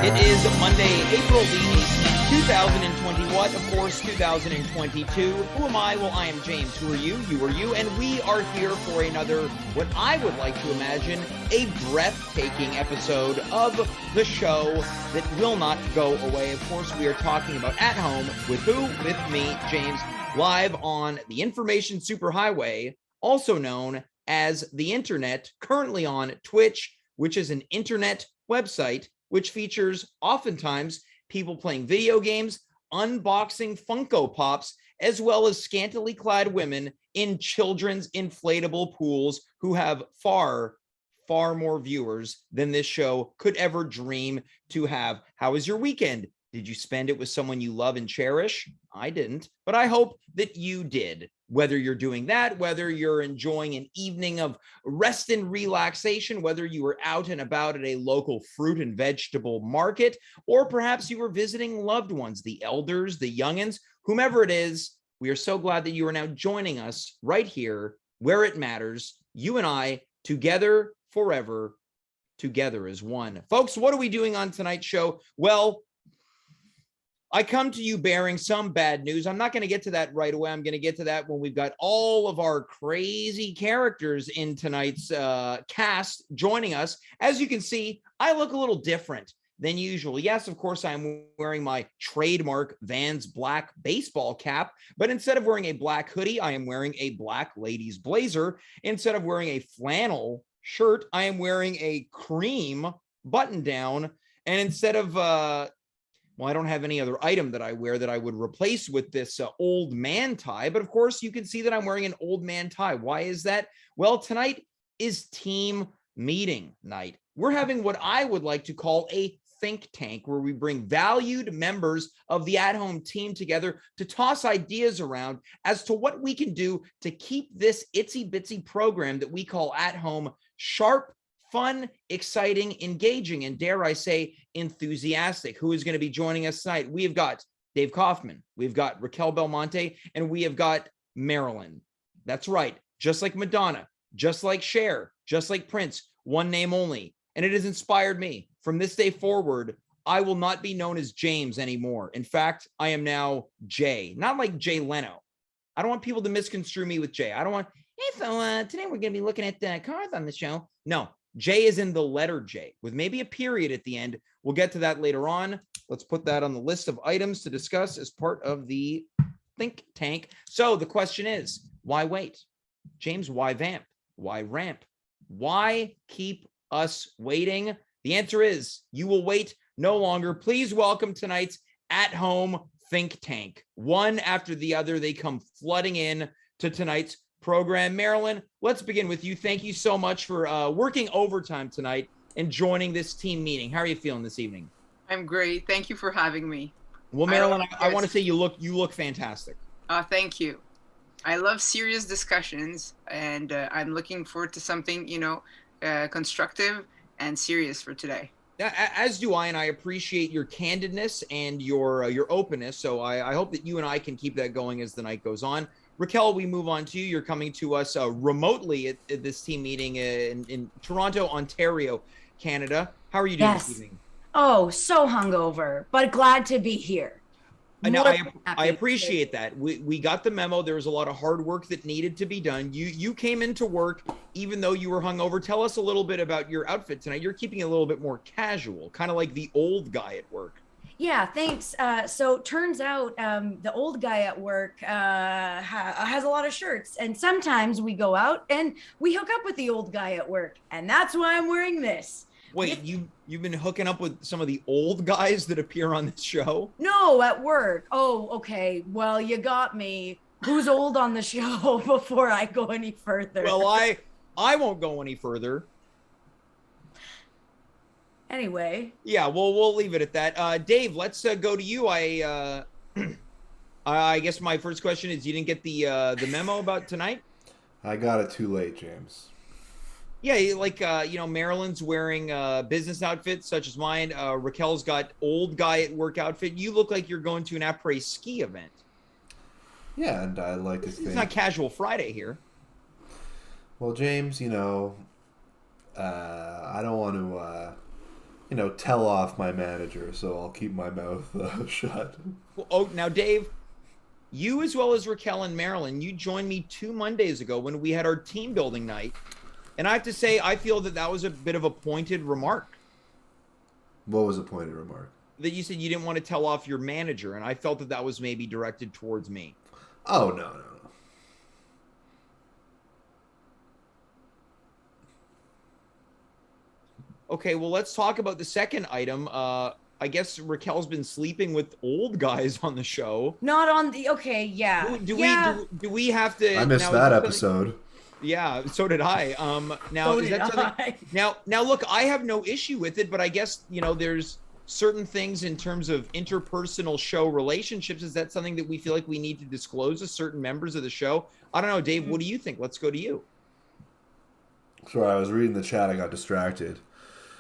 It is Monday, April the 18th, 2021, of course, 2022. Who am I? Well, I am James. Who are you? You are you. And we are here for another, what I would like to imagine, a breathtaking episode of the show that will not go away. Of course, we are talking about At Home with who? With me, James, live on the Information Superhighway, also known as the Internet, currently on Twitch, which is an internet website which features oftentimes people playing video games, unboxing Funko Pops, as well as scantily clad women in children's inflatable pools who have far more viewers than this show could ever dream to have. How was your weekend? Did you spend it with someone you love and cherish? I didn't, but I hope that you did. Whether you're doing that, whether you're enjoying an evening of rest and relaxation, whether you were out and about at a local fruit and vegetable market, or perhaps you were visiting loved ones, the elders, the youngins, whomever it is, we are so glad that you are now joining us right here where it matters. You and I, together forever, together as one. Folks, what are we doing on tonight's show? Well, I come to you bearing some bad news. I'm not going to get to that right away. I'm going to get to that when we've got all of our crazy characters in tonight's cast joining us. As you can see, I look a little different than usual. Yes, of course, I'm wearing my trademark Vans black baseball cap, but instead of wearing a black hoodie, I am wearing a black ladies blazer. Instead of wearing a flannel shirt, I am wearing a cream button down. And instead of well, I don't have any other item that I wear that I would replace with this old man tie. But of course, you can see that I'm wearing an old man tie. Why is that? Well, tonight is team meeting night. We're having what I would like to call a think tank, where we bring valued members of the At Home team together to toss ideas around as to what we can do to keep this itsy bitsy program that we call At Home sharp, fun, exciting, engaging, and dare I say, enthusiastic. Who is going to be joining us tonight? We have got Dave Kaufman, we've got Racquel Belmonte, and we have got Marilyn. That's right. Just like Madonna, just like Cher, just like Prince, one name only. And it has inspired me. From this day forward, I will not be known as James anymore. In fact, I am now Jay, not like Jay Leno. I don't want people to misconstrue me with Jay. I don't want, hey, so today we're going to be looking at the cars on the show. No. J is in the letter J with maybe a period at the end. We'll get to that later on. Let's put that on the list of items to discuss as part of the think tank. So the question is, why wait? James, why vamp? Why ramp? Why keep us waiting? The answer is you will wait no longer. Please welcome tonight's At Home think tank. One after the other, they come flooding in to tonight's program. Marilyn, let's begin with you. Thank you so much for working overtime tonight and joining this team meeting. How are you feeling this evening? I'm great. Thank you for having me. Well, Marilyn, I want to say you look fantastic. Thank you. I love serious discussions, and I'm looking forward to something, constructive and serious for today. As do I, and I appreciate your candidness and your openness. So I hope that you and I can keep that going as the night goes on. Racquel, we move on to you. You're coming to us remotely at this team meeting in Toronto, Ontario, Canada. How are you doing this evening? Oh, so hungover, but glad to be here. I appreciate that. We got the memo. There was a lot of hard work that needed to be done. You came into work even though you were hungover. Tell us a little bit about your outfit tonight. You're keeping it a little bit more casual, kind of like the old guy at work. Yeah, thanks. So turns out the old guy at work has a lot of shirts, and sometimes we go out and we hook up with the old guy at work, and that's why I'm wearing this. Wait, you've been hooking up with some of the old guys that appear on this show? No, at work. Oh, okay. Well, you got me. Who's old on the show before I go any further? Well, I won't go any further. Anyway. Yeah, well, we'll leave it at that. Dave, let's go to you. I guess my first question is, you didn't get the memo about tonight? I got it too late, James. Yeah, like, Marilyn's wearing business outfits such as mine. Racquel's got old guy at work outfit. You look like you're going to an après-ski event. Yeah, and I like to think... It's not Casual Friday here. Well, James, I don't want to, tell off my manager, so I'll keep my mouth shut. Well, oh, now, Dave, you as well as Racquel and Marilyn, you joined me 2 Mondays ago when we had our team building night. And I have to say, I feel that was a bit of a pointed remark. What was a pointed remark? That you said you didn't want to tell off your manager, and I felt that was maybe directed towards me. Oh, no. Okay, well, let's talk about the second item. I guess Raquel's been sleeping with old guys on the show. Not on the. Okay, yeah. Do we have to? I missed that episode. Yeah, so did I. Now So is that did something? I. Now look, I have no issue with it, but I guess there's certain things in terms of interpersonal show relationships. Is that something that we feel like we need to disclose to certain members of the show? I don't know, Dave. What do you think? Let's go to you. Sorry, I was reading the chat. I got distracted.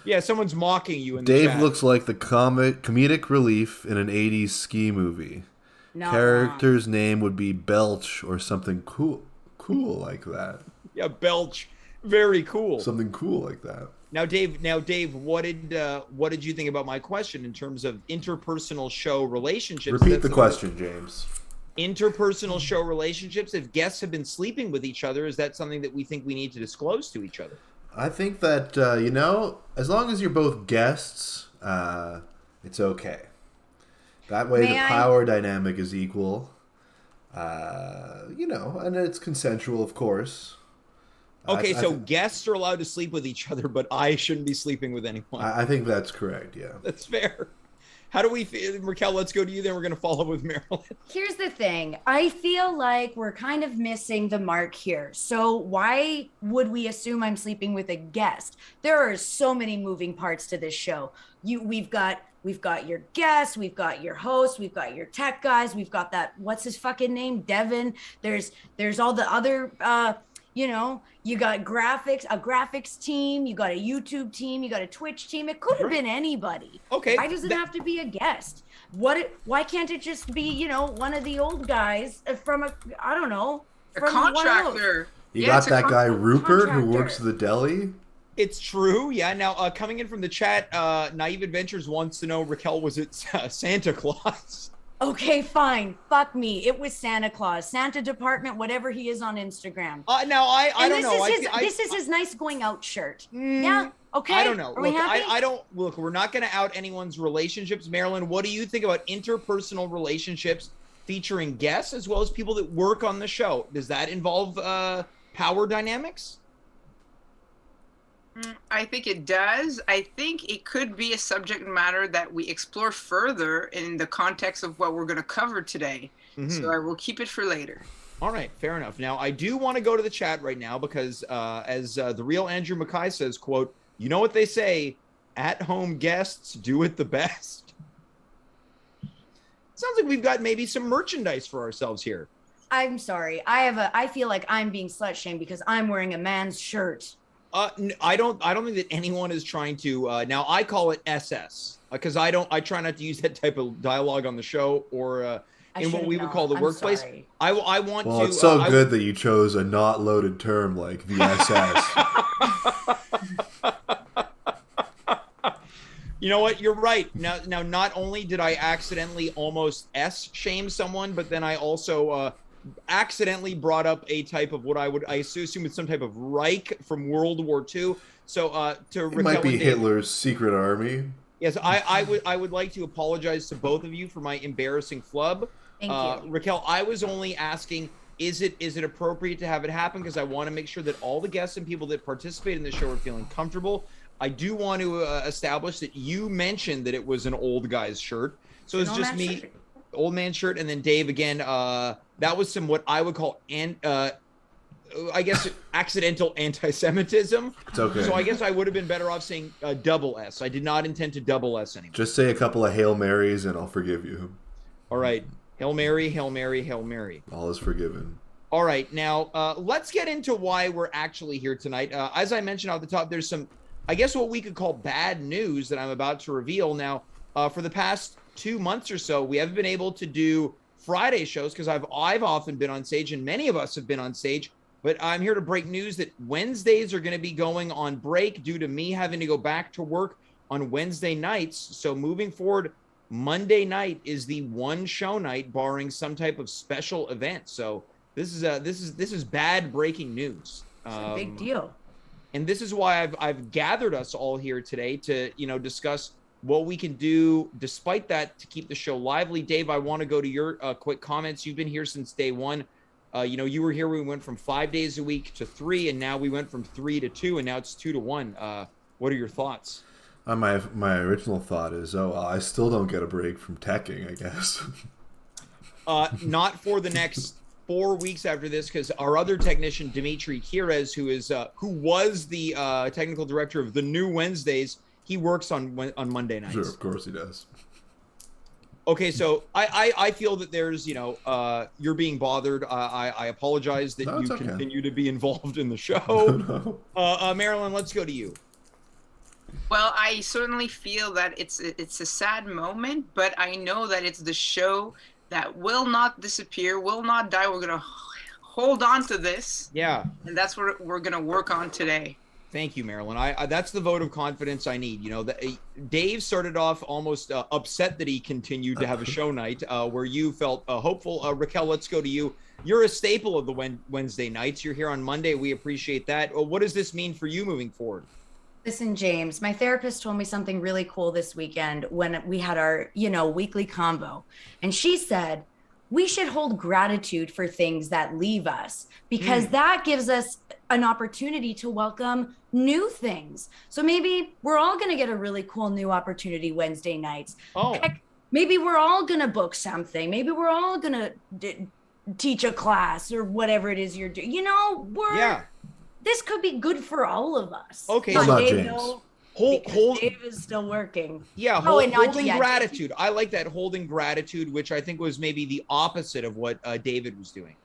Yeah, someone's mocking you in the Dave chat. looks like the comedic relief in an 80s ski movie. Not Character's name would be Belch or something cool like that. Yeah, Belch. Very cool. Something cool like that. Now, Dave, what did you think about my question in terms of interpersonal show relationships? Repeat the question, James. Interpersonal show relationships, if guests have been sleeping with each other, is that something that we think we need to disclose to each other? I think that, as long as you're both guests, it's okay. That way the power dynamic is equal. And it's consensual, of course. Okay, so guests are allowed to sleep with each other, but I shouldn't be sleeping with anyone. I think that's correct, yeah. That's fair. How do we feel? Racquel, let's go to you, then we're going to follow up with Marilyn. Here's the thing. I feel like we're kind of missing the mark here. So why would we assume I'm sleeping with a guest? There are so many moving parts to this show. We've got your guests, we've got your host, we've got your tech guys, we've got that, what's his fucking name? Devin. There's all the other you got a graphics team, you got a YouTube team, you got a Twitch team. It could have been anybody. Okay. Why does it have to be a guest? Why can't it just be, one of the old guys from a contractor? You got that guy Rupert who works the deli? It's true, yeah. Now, coming in from the chat, Naive Adventures wants to know, Racquel, was it Santa Claus? Okay, fine. Fuck me. It was Santa Claus, Santa Department, whatever he is on Instagram. Now I don't know. This is his nice going out shirt. Yeah. Okay. I don't know. Are we happy? I don't look. We're not going to out anyone's relationships. Marilyn, what do you think about interpersonal relationships featuring guests as well as people that work on the show? Does that involve power dynamics? I think it does. I think it could be a subject matter that we explore further in the context of what we're going to cover today. Mm-hmm. So I will keep it for later. All right, fair enough. Now, I do want to go to the chat right now because as the real Andrew Mackay says, quote, you know what they say, at-home guests do it the best. Sounds like we've got maybe some merchandise for ourselves here. I'm sorry. I feel like I'm being slut-shamed because I'm wearing a man's shirt. I don't think that anyone is trying to. Now I call it SS because I try not to use that type of dialogue on the show or in what we would call the workplace. Sorry. I want to. Well, it's so good that you chose a not loaded term like the SS. You know what? You're right. Now, not only did I accidentally almost shame someone, but then I also accidentally brought up a type of what I assume it's some type of Reich from World War II. So it might be Hitler's secret army. Yes, I would like to apologize to both of you for my embarrassing flub. Thank you. Racquel, I was only asking, is it appropriate to have it happen? Because I want to make sure that all the guests and people that participate in the show are feeling comfortable. I do want to establish that you mentioned that it was an old guy's shirt. So it's just me, old man shirt, and then Dave again. That was some what I would call I guess accidental anti-Semitism. It's okay. So I guess I would have been better off saying double S. I did not intend to double S anymore. Just say a couple of Hail Marys and I'll forgive you. All right. Hail Mary, Hail Mary, Hail Mary. All is forgiven. All right. Now, let's get into why we're actually here tonight. As I mentioned at the top, there's some, I guess what we could call bad news that I'm about to reveal. Now, for the past 2 months or so, we haven't been able to do Friday shows because I've often been on stage and many of us have been on stage. But I'm here to break news that Wednesdays are going to be going on break due to me having to go back to work on Wednesday nights. So moving forward, Monday night is the one show night, barring some type of special event. So this is bad breaking news. It's a big deal. And this is why I've gathered us all here today to, discuss what we can do despite that to keep the show lively. Dave, I want to go to your quick comments. You've been here since day one. You were here when we went from 5 days a week to 3, and now we went from 3 to 2, and now it's 2 to 1. What are your thoughts? My original thought is, I still don't get a break from teching, I guess. Not for the next 4 weeks after this, because our other technician, Dimitri Kirez, who was the technical director of the new Wednesdays, he works on Monday nights. Sure, of course he does. Okay, so I feel that there's, you're being bothered. I apologize that you continue to be involved in the show. No. Marilyn, let's go to you. Well, I certainly feel that it's a sad moment, but I know that it's the show that will not disappear, will not die. We're going to hold on to this. Yeah. And that's what we're going to work on today. Thank you, Marilyn. I that's the vote of confidence I need. Dave started off almost upset that he continued to have a show night where you felt hopeful. Racquel, let's go to you. You're a staple of the Wednesday nights. You're here on Monday. We appreciate that. What does this mean for you moving forward? Listen, James, my therapist told me something really cool this weekend when we had our, weekly convo. And she said, we should hold gratitude for things that leave us because that gives us an opportunity to welcome new things. So maybe we're all going to get a really cool new opportunity Wednesday nights. Oh, heck, maybe we're all going to book something. Maybe we're all going to teach a class or whatever it is you're doing. This could be good for all of us. Okay. Not Dave, James. Dave is still working. Yeah, holding gratitude. I like that, holding gratitude, which I think was maybe the opposite of what David was doing.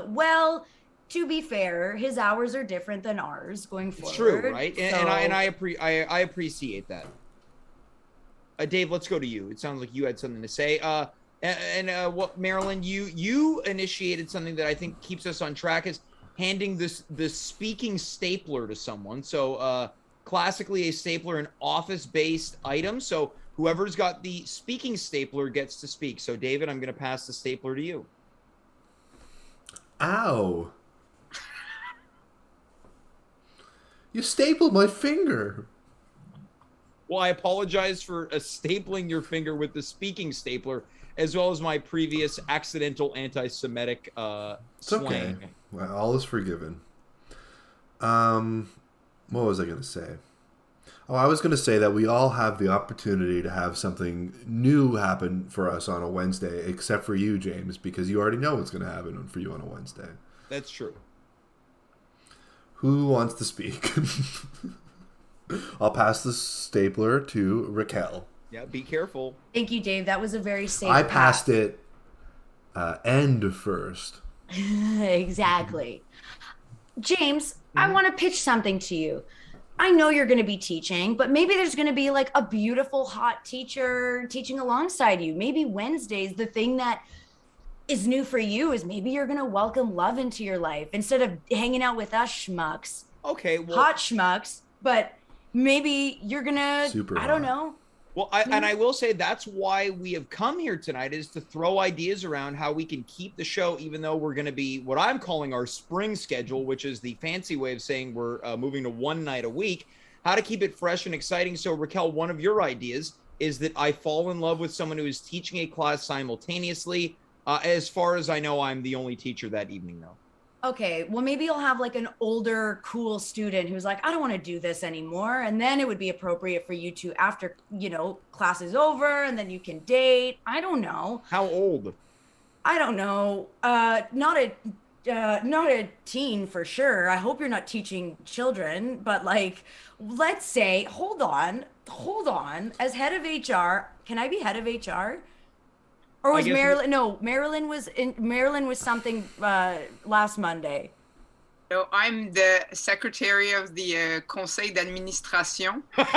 Well, to be fair, his hours are different than ours going forward. It's true, right? And I appreciate that. Dave, let's go to you. It sounds like you had something to say. What Marilyn, you initiated something that I think keeps us on track is handing the speaking stapler to someone. So classically, a stapler, an office-based item. So whoever's got the speaking stapler gets to speak. So David, I'm going to pass the stapler to you. Ow. You stapled my finger. Well, I apologize for stapling your finger with the speaking stapler, as well as my previous accidental anti-Semitic It's slang. okay. Well, all is forgiven. What was I going to say? Oh, I was going to say that we all have the opportunity to have something new happen for us on a Wednesday, except for you, James, because you already know what's going to happen for you on a Wednesday. That's true. Who wants to speak? I'll pass the stapler to Racquel. Yeah, be careful. Thank you, Dave. That was a very safe I passed it end first. Exactly. James, I want to pitch something to you. I know you're going to be teaching, but maybe there's going to be like a beautiful, hot teacher teaching alongside you. Maybe Wednesdays, the thing that is new for you is maybe you're going to welcome love into your life instead of hanging out with us schmucks. Okay. Well, hot schmucks, but maybe you're going to, I don't know. Well, I will say that's why we have come here tonight, is to throw ideas around how we can keep the show, even though we're going to be what I'm calling our spring schedule, which is the fancy way of saying we're moving to one night a week, how to keep it fresh and exciting. So, Racquel, one of your ideas is that I fall in love with someone who is teaching a class simultaneously. As far as I know, I'm the only teacher that evening, though. Okay, well, maybe you'll have like an older, cool student who's like, I don't want to do this anymore. And then it would be appropriate for you to, after, class is over and then you can date. I don't know. How old? I don't know. Not a teen for sure. I hope you're not teaching children, but like, let's say, hold on. As head of HR, can I be head of HR? Or was Marilyn? No, Marilyn was something last Monday. No, I'm the secretary of the Conseil d'Administration. That's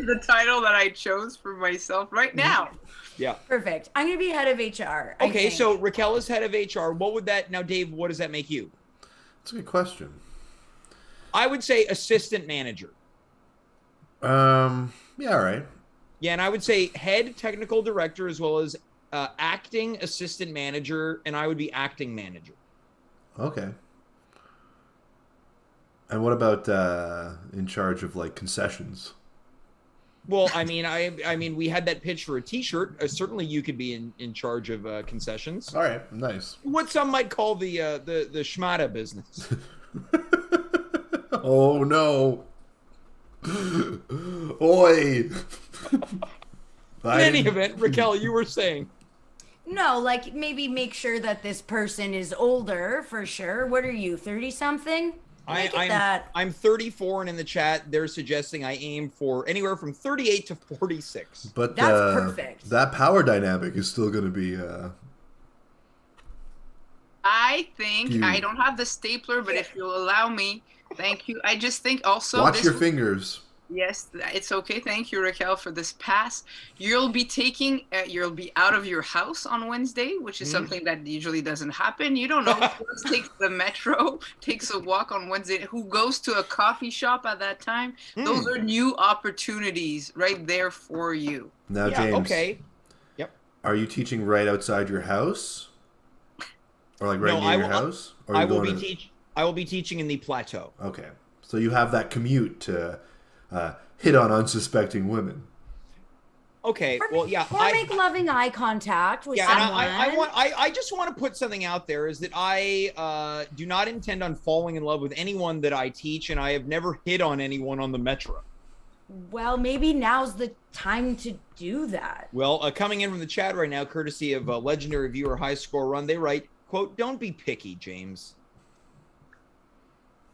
the title that I chose for myself right now. Yeah. Perfect. I'm going to be head of HR. Okay, so Racquel is head of HR. What would that, now Dave, what does that make you? That's a good question. I would say assistant manager. Yeah, all right. Yeah, and I would say head technical director as well as acting assistant manager, and I would be acting manager. Okay. And what about in charge of like concessions? Well, I mean, we had that pitch for a T-shirt. Certainly, you could be in charge of concessions. All right, nice. What some might call the schmata business. Oh no! Oi! In any event, Racquel, you were saying. No, like maybe make sure that this person is older for sure. What are you, 30 something? I'm 34, and in the chat they're suggesting I aim for anywhere from 38 to 46. But that's perfect. That power dynamic is still going to be. I think I don't have the stapler, but if you'll allow me, thank you. I just think also watch your fingers. Yes, it's okay. Thank you, Racquel, for this pass. You'll be out of your house on Wednesday, which is something that usually doesn't happen. You don't know who takes the metro, takes a walk on Wednesday, who goes to a coffee shop at that time. Those are new opportunities right there for you. Now, James. Okay. Yep. Are you teaching right outside your house, or like right near your house? Or I will be teaching in the plateau. Okay, so you have that commute to. Hit on unsuspecting women. Okay, well, yeah. Or make loving eye contact with someone. I just want to put something out there is that I do not intend on falling in love with anyone that I teach, and I have never hit on anyone on the metro. Well, maybe now's the time to do that. Well, coming in from the chat right now, courtesy of legendary viewer High Score Run, they write, quote, "Don't be picky, James."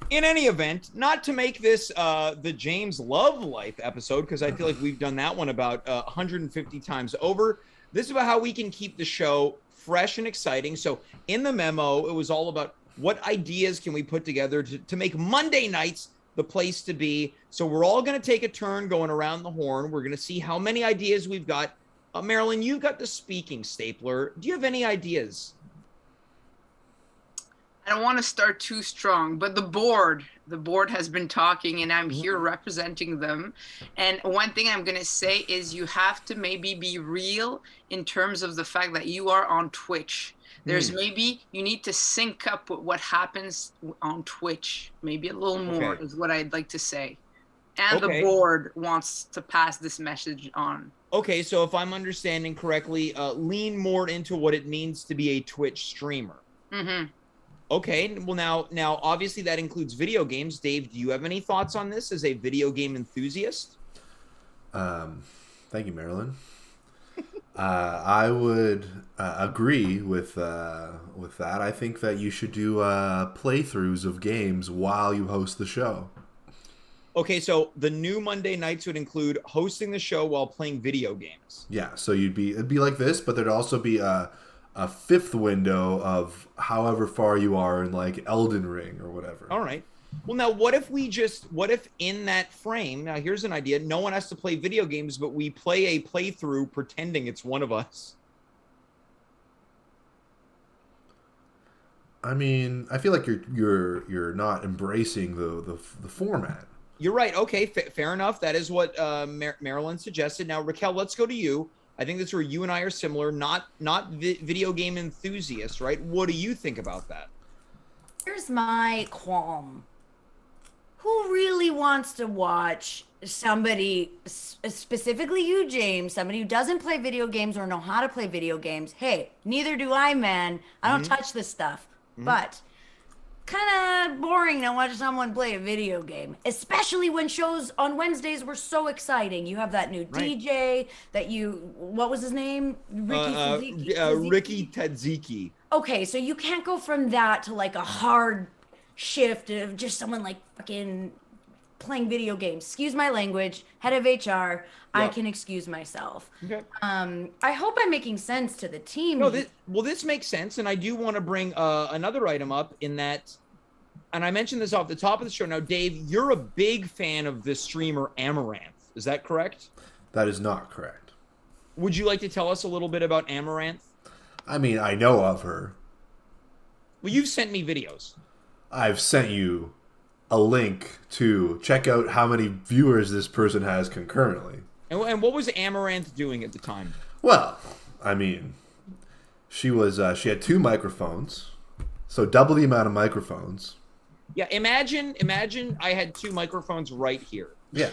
In any event, not to make this the James Love Life episode, because I feel like we've done that one about 150 times over. This is about how we can keep the show fresh and exciting. So in the memo, it was all about what ideas can we put together to make Monday nights the place to be. So we're all going to take a turn going around the horn. We're going to see how many ideas we've got. Marilyn, you've got the speaking stapler. Do you have any ideas? I don't want to start too strong, but the board has been talking, and I'm here representing them. And one thing I'm going to say is you have to maybe be real in terms of the fact that you are on Twitch. There's maybe you need to sync up with what happens on Twitch. Maybe a little more is what I'd like to say. And the board wants to pass this message on. Okay, so if I'm understanding correctly, lean more into what it means to be a Twitch streamer. Mm-hmm. Okay, well now obviously that includes video games. Dave, do you have any thoughts on this as a video game enthusiast? Thank you, Marilyn. I would agree with that. I think that you should do playthroughs of games while you host the show. Okay, so the new Monday nights would include hosting the show while playing video games. Yeah, so it'd be like this, but there'd also be a fifth window of however far you are in like Elden Ring or whatever. All right. Well, now what if in that frame, now here's an idea, no one has to play video games, but we play a playthrough pretending it's one of us. I mean, I feel like you're not embracing the format. You're right. Okay, fair enough. That is what Marilyn suggested. Now, Racquel, let's go to you. I think that's where you and I are similar, not video game enthusiasts, right? What do you think about that? Here's my qualm. Who really wants to watch somebody, specifically you, James, somebody who doesn't play video games or know how to play video games? Hey, neither do I, man. I don't touch this stuff. But kind of boring to watch someone play a video game, especially when shows on Wednesdays were so exciting. You have that new DJ that what was his name? Ricky Tadziki. Okay, so you can't go from that to like a hard shift of just someone like fucking playing video games. Excuse my language, head of HR. I can excuse myself. Okay. I hope I'm making sense to the team. No, this makes sense, and I do want to bring another item up in that, and I mentioned this off the top of the show. Now, Dave, you're a big fan of the streamer Amaranth. Is that correct? That is not correct. Would you like to tell us a little bit about Amaranth? I mean, I know of her. Well, you've sent me videos. I've sent you a link to check out how many viewers this person has concurrently. And what was Amaranth doing at the time? Well, I mean, she had 2 microphones, so double the amount of microphones. Yeah, imagine I had 2 microphones right here. Yeah.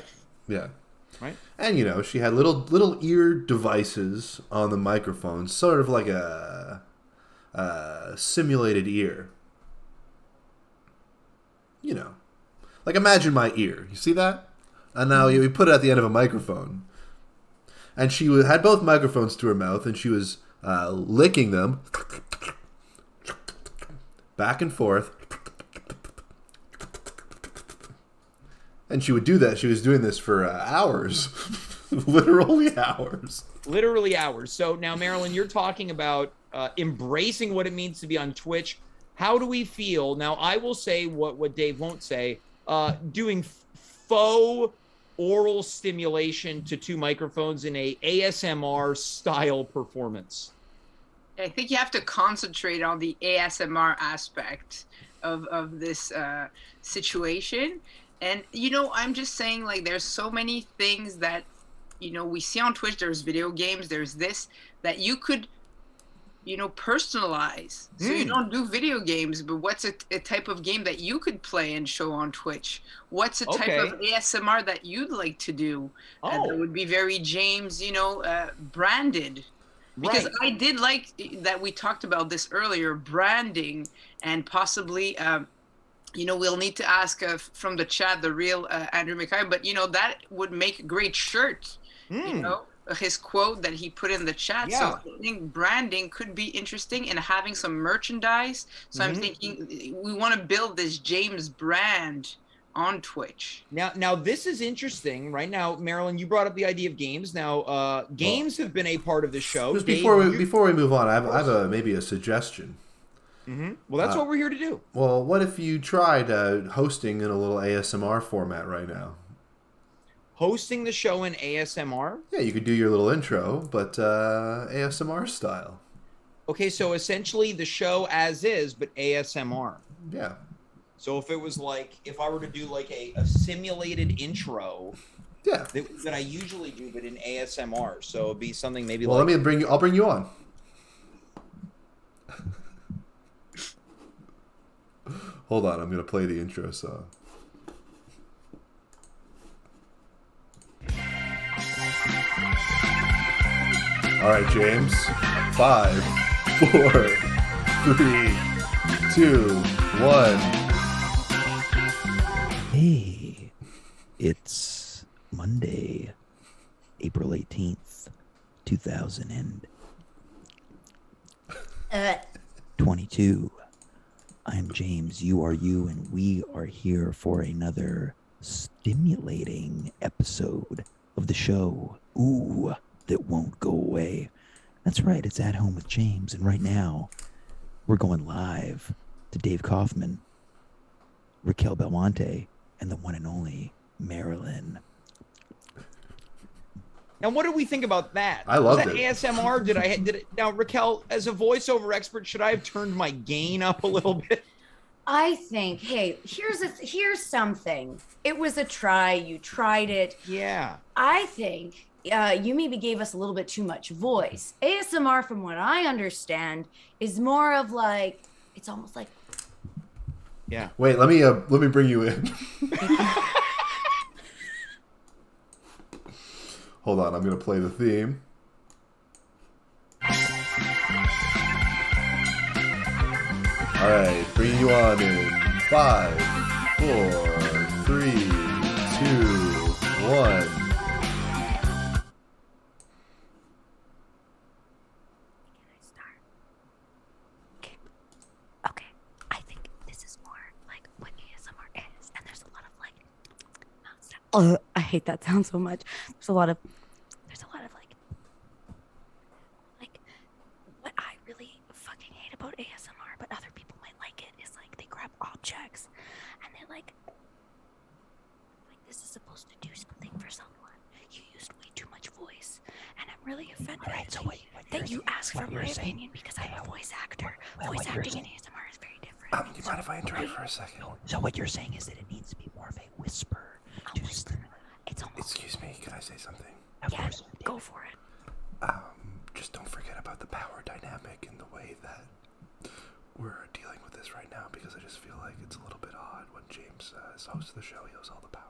Right? And she had little ear devices on the microphones, sort of like a simulated ear. Like imagine my ear. You see that? And now we put it at the end of a microphone. And she had both microphones to her mouth, and she was licking them back and forth. And she would do that. She was doing this for hours. Literally hours. Literally hours. So now, Marilyn, you're talking about embracing what it means to be on Twitch. How do we feel? Now, I will say what Dave won't say. Doing faux oral stimulation to 2 microphones in a ASMR style performance. I think you have to concentrate on the ASMR aspect of this situation. And, I'm just saying, like, there's so many things that, we see on Twitch. There's video games, there's this, that you could, personalize. So you don't do video games, but what's a type of game that you could play and show on Twitch? What's a type of ASMR that you'd like to do? That would be very James, branded. Because I did like that we talked about this earlier, branding, and possibly, we'll need to ask from the chat, the real Andrew McKay, but, that would make a great shirt, his quote that he put in the chat. Yeah. So I think branding could be interesting and having some merchandise. So I'm thinking we want to build this James brand on Twitch. Now this is interesting. Right now, Marilyn, you brought up the idea of games. Now, games have been a part of the show. Just before we move on, I have maybe a suggestion. Well, that's what we're here to do. Well, what if you tried hosting in a little ASMR format right now? Hosting the show in ASMR? Yeah, you could do your little intro, but ASMR style. Okay, so essentially the show as is, but ASMR. Yeah. So if it was if I were to do a simulated intro, yeah, that I usually do, but in ASMR, so it'd be something maybe I'll bring you on. Hold on, I'm gonna play the intro song. All right, James. 5, 4, 3, 2, 1. Hey, it's Monday, April 18th, 2022. I'm James, you are you, and we are here for another stimulating episode of the show, that won't go away. That's right, it's At Home with James, and right now, we're going live to Dave Kaufman, Racquel Belmonte, and the one and only Marilyn. Now, what do we think about that? I loved it. ASMR? Did it? Now, Racquel, as a voiceover expert, should I have turned my gain up a little bit? I think, hey, here's something. It was a try. You tried it. Yeah. I think you maybe gave us a little bit too much voice. ASMR, from what I understand, is more of it's almost like. Yeah. Wait, let me bring you in. Hold on, I'm gonna play the theme. All right, bringing you on in 5, 4, 3, 2, 1. Okay, I think this is more like what ASMR is, and there's a lot of mouth stuff. I hate that sound so much. There's a lot of what I really fucking hate about ASMR, but other people might like it, is they grab objects and they're like this is supposed to do something for someone. You used way too much voice, and I'm really offended that you ask for my opinion because I'm a voice actor. Voice acting in ASMR is very different. You mind if I interrupt for a second? So what you're saying is that it needs to be more of a whisper. It's almost. Excuse me, can I say something? Of Yeah, course. go for it. Just don't forget about the power dynamic and the way that we're dealing with this right now, because I just feel like it's a little bit odd when James is host of the show. He has all the power.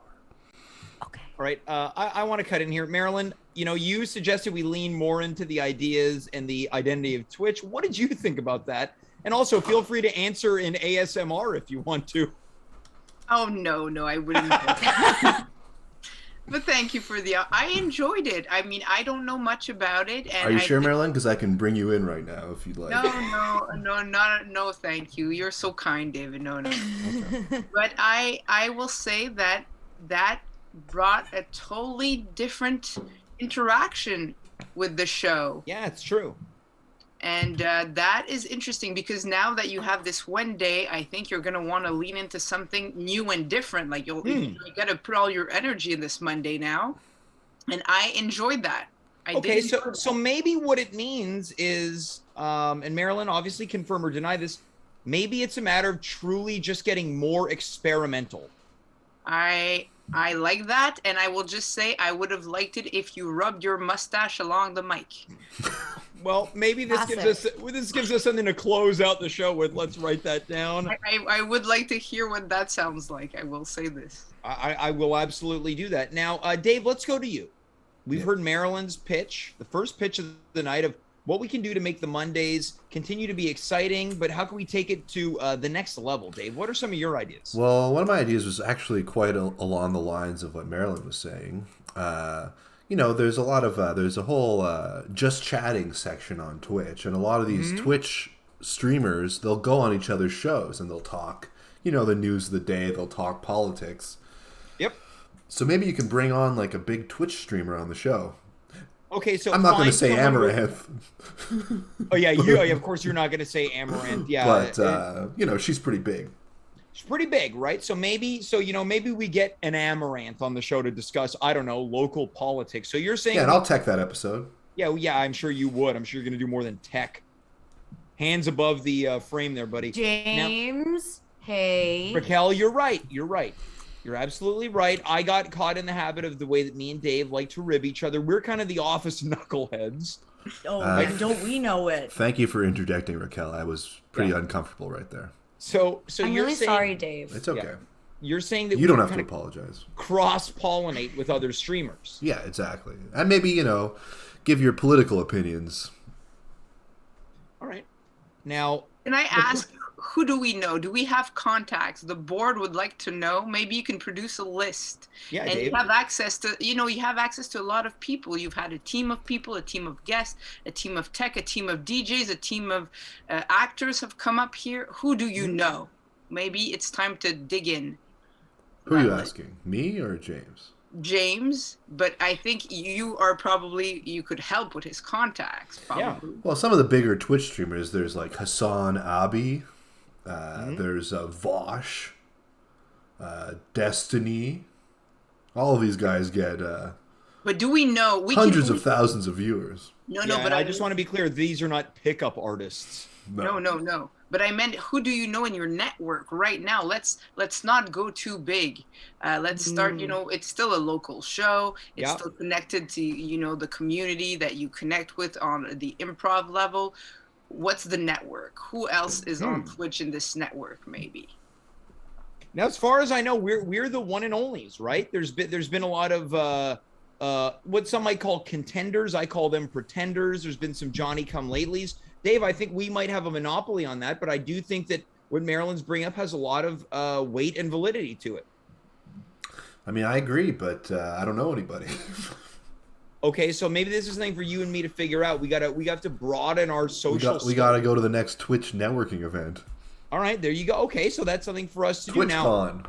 Okay. All right. I want to cut in here. Marilyn, you suggested we lean more into the ideas and the identity of Twitch. What did you think about that? And also, feel free to answer in ASMR if you want to. Oh, no, I wouldn't. But thank you for I enjoyed it. I mean, I don't know much about it. And Are you sure, Marilyn? Because I can bring you in right now if you'd like. No, thank you. You're so kind, David. No. Okay. But I will say that brought a totally different interaction with the show. Yeah, it's true. And that is interesting, because now that you have this one day, I think you're going to want to lean into something new and different. Like you got to put all your energy in this Monday now. And I enjoyed that. So maybe what it means is, and Marilyn obviously confirm or deny this, maybe it's a matter of truly just getting more experimental. I like that, and I will just say I would have liked it if you rubbed your mustache along the mic. Well, maybe this gives us something to close out the show with. Let's write that down. I would like to hear what that sounds like. I will say this. I will absolutely do that. Now, Dave, let's go to you. We've heard Marilyn's pitch, the first pitch of the night, of what we can do to make the Mondays continue to be exciting, but how can we take it to the next level, Dave? What are some of your ideas? Well, one of my ideas was actually quite along the lines of what Marilyn was saying. There's a whole just chatting section on Twitch, and a lot of these Twitch streamers, they'll go on each other's shows and they'll talk, the news of the day, they'll talk politics. Yep. So maybe you can bring on like a big Twitch streamer on the show. Okay, so I'm not going to say Amaranth. Oh yeah, of course you're not going to say Amaranth. Yeah, but she's pretty big. She's pretty big, right? So maybe we get an Amaranth on the show to discuss, I don't know, local politics. So you're saying... Yeah, and I'll tech that episode. Yeah, I'm sure you would. I'm sure you're going to do more than tech. Hands above the frame there, buddy. James, hey. Racquel, you're right. You're absolutely right. I got caught in the habit of the way that me and Dave like to rib each other. We're kind of the office knuckleheads. Oh, and don't we know it? Thank you for interjecting, Racquel. I was pretty uncomfortable right there. So I'm you're really saying, sorry, Dave. It's okay. Yeah, you're saying that you don't have to apologize. Cross-pollinate with other streamers. Yeah, exactly. And maybe, give your political opinions. All right. Now, can I ask, who do we know? Do we have contacts? The board would like to know. Maybe you can produce a list. Yeah, and Dave. you have access to, a lot of people. You've had a team of people, a team of guests, a team of tech, a team of DJs, a team of actors have come up here. Who do you know? Maybe it's time to dig in. Who are you asking? Me or James? James, but I think you could help with his contacts, probably. Yeah. Well, some of the bigger Twitch streamers, there's like Hassan Abi, there's Vosh, Destiny. All of these guys get but do we know hundreds of thousands of viewers. But I just want to be clear, these are not pickup artists. No. But I meant, who do you know in your network right now? Let's not go too big. Let's start, it's still a local show. It's still connected to, the community that you connect with on the improv level. What's the network? Who else is on Twitch in this network, maybe? Now, as far as I know, we're the one and onlys, right? There's been a lot of what some might call contenders. I call them pretenders. There's been some Johnny-come-latelys. Dave, I think we might have a monopoly on that, but I do think that what Marilyn's bringing up has a lot of weight and validity to it. I mean, I agree, but I don't know anybody. Okay, so maybe this is something for you and me to figure out. We have to broaden our social. We got to go to the next Twitch networking event. All right, there you go. Okay, so that's something for us to do now. TwitchCon.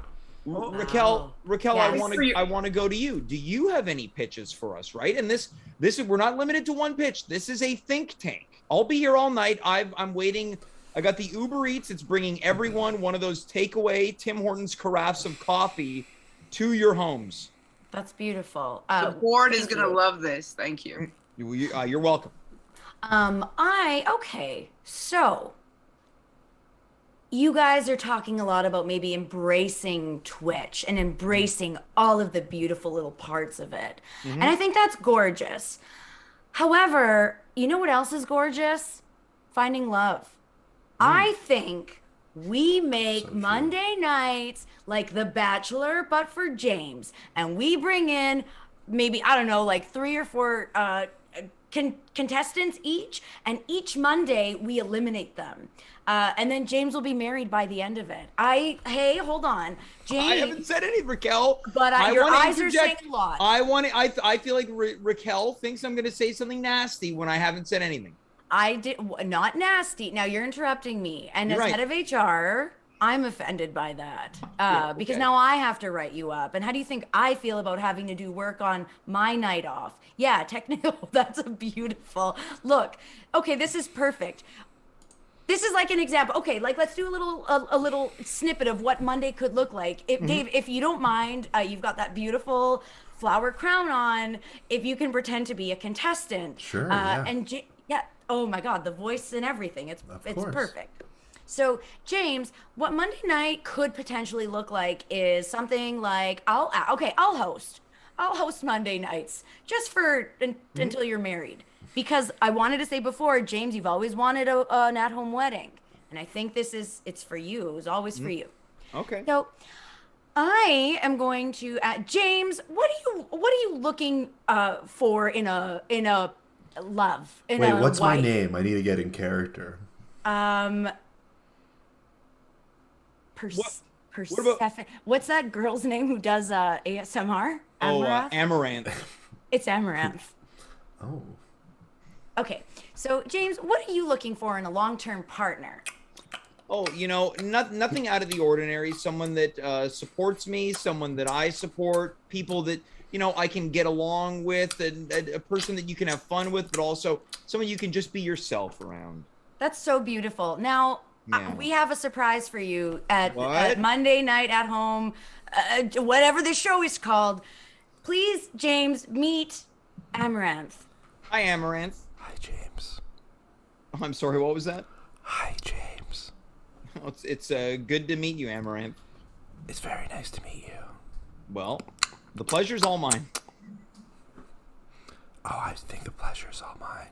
Raquel, Yes. I want to go to you. Do you have any pitches for us? Right, and this is, we're not limited to one pitch. This is a think tank. I'll be here all night. I'm waiting. I got the Uber Eats. It's bringing everyone one of those takeaway Tim Hortons carafes of coffee to your homes. That's beautiful. The board is going to love this. Thank you. You're welcome. Okay, so you guys are talking a lot about maybe embracing Twitch and embracing all of the beautiful little parts of it. And Mm-hmm. I think that's gorgeous. However, you know what else is gorgeous? Finding love. Mm. I think we So make true. Monday nights like The Bachelor, but for James. And we bring in maybe, I don't know, like three or four contestants each. And each Monday we eliminate them. And then James will be married by the end of it. Hey, hold on. I haven't James, said anything, Raquel. but I your want to eyes are saying interject. a lot. I feel like Raquel thinks I'm going to say something nasty when I haven't said anything. I did not nasty. Now you're interrupting me. And You're as right. head of HR, I'm offended by that Yeah, because okay. now I have to write you up. And how do you think I feel about having to do work on my night off? Yeah, technical. That's a beautiful look. Okay, this is perfect. This is like an example. Okay, like let's do a little snippet of what Monday could look like. If Mm-hmm. Dave, if you don't mind, you've got that beautiful flower crown on. If you can pretend to be a contestant, Sure, yeah. yeah. Oh my God, the voice and everything. Of It's course. perfect. So James, what Monday night could potentially look like is something like I'll host. I'll host Monday nights just for Mm-hmm. until you're married. Because I wanted to say before, James, you've always wanted an at-home wedding, and I think it's for you. It was always for you. Okay. So I am going to James. What are you looking for in a love in Wait, a what's my wife? name? I need to get in character. Um, What about Persephone. What's that girl's name who does ASMR? Amaranth. Amaranth? It's Amaranth. Oh. Okay, so James, what are you looking for in a long-term partner? Oh, nothing out of the ordinary. Someone that supports me, someone that I support, people that I can get along with, and a person that you can have fun with, but also someone you can just be yourself around. That's so beautiful. Now, Yeah. we have a surprise for you at What? Monday night at home, whatever the show is called. Please, James, meet Amaranth. Hi, Amaranth. Hi, James. Oh, I'm sorry. What was that? Hi, James. Oh, it's good to meet you, Amaranth. It's very nice to meet you. Well, the pleasure's all mine. Oh, I think the pleasure's all mine.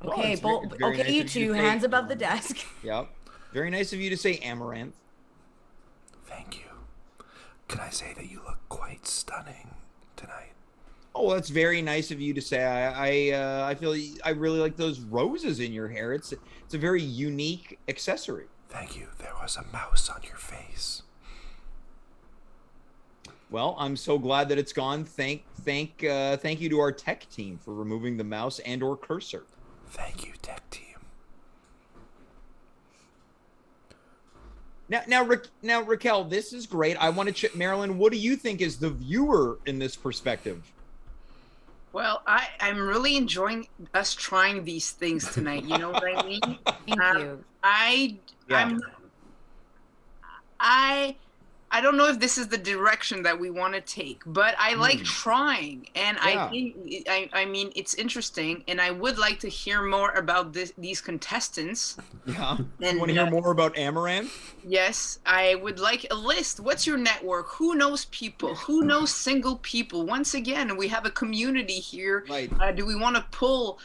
Well, Okay, it's very okay, nice you of to two, say hands above the Amaranth. desk. Yep. Very nice of you to say Amaranth. Thank you. Can I say that you look quite stunning tonight? Oh, well, that's very nice of you to say. I feel I really like those roses in your hair. It's a very unique accessory. Thank you. There was a mouse on your face. Well, I'm so glad that it's gone. Thank you to our tech team for removing the mouse and/or cursor. Thank you, tech team. Now, Raquel, this is great. I want to Marilyn. What do you think is the viewer in this perspective? Well, I'm really enjoying us trying these things tonight. You know what I mean? Thank you. I'm I don't know if this is the direction that we want to take, but I like trying, and Yeah. I think I mean it's interesting, and I would like to hear more about these contestants. Yeah. And You want to hear more about Amaranth? yes, I would like a list. What's your network? Who knows people? Who knows single people? Once again, we have a community here. Right. Do we want to pull,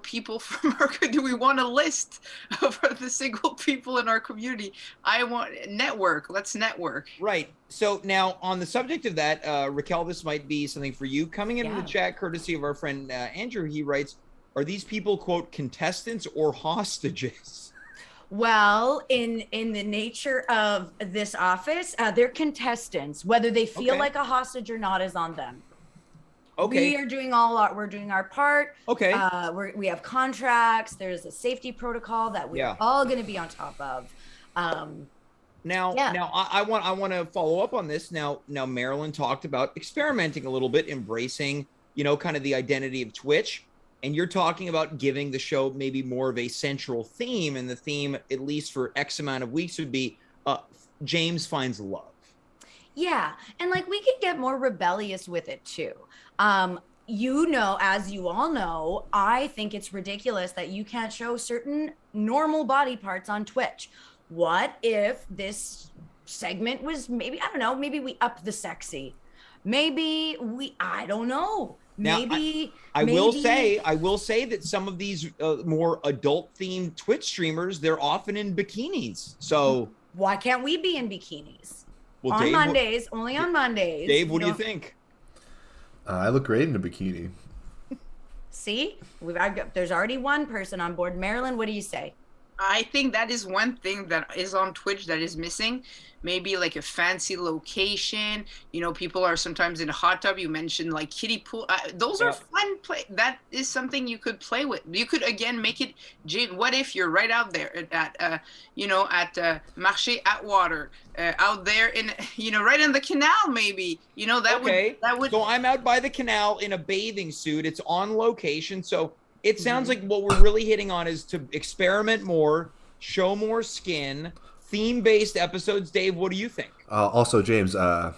people from our? Do we want a list of the single people in our community? I want network. Let's network. Right. So now, on the subject of that, Raquel, this might be something for you. Coming into the chat, courtesy of our friend Andrew, he writes, "Are these people quote contestants or hostages?" Well, in the nature of this office, they're contestants. Whether they feel Okay. like a hostage or not is on them. Okay. We're doing our part. Okay. We have contracts. There's a safety protocol that we're all going to be on top of. Now, I want to follow up on this. Now, Marilyn talked about experimenting a little bit, embracing, kind of the identity of Twitch, and you're talking about giving the show maybe more of a central theme, and the theme, at least for X amount of weeks, would be James finds love. Yeah, and like we can get more rebellious with it too. As you all know, I think it's ridiculous that you can't show certain normal body parts on Twitch. What if this segment was maybe, I don't know, maybe we up the sexy. Maybe I don't know. Now, Maybe I will say that some of these more adult themed Twitch streamers, they're often in bikinis. So why can't we be in bikinis? well, On Dave, Mondays, only on Mondays. Dave, what do you think? I look great in a bikini. See, there's already one person on board. Marilyn, what do you say? I think that is one thing that is on Twitch that is missing. Maybe like a fancy location. You know, people are sometimes in a hot tub. You mentioned like kiddie pool. Those are fun play. That is something you could play with. You could again make it. What if you're right out there at Marché Atwater, out there in right in the canal maybe. That would. So I'm out by the canal in a bathing suit. It's on location. So it sounds like what we're really hitting on is to experiment more, show more skin, theme-based episodes. Dave, what do you think? Also, James, I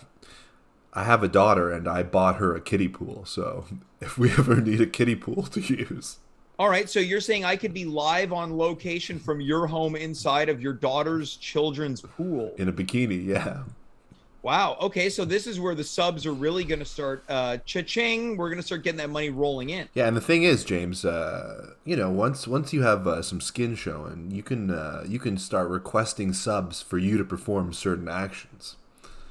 have a daughter, and I bought her a kiddie pool. So if we ever need a kiddie pool to use. All right, so you're saying I could be live on location from your home inside of your daughter's children's pool. In a bikini, yeah. Wow. Okay, so this is where the subs are really going to start cha-ching. We're going to start getting that money rolling in. Yeah, and the thing is, James, once you have some skin showing, you can start requesting subs for you to perform certain actions.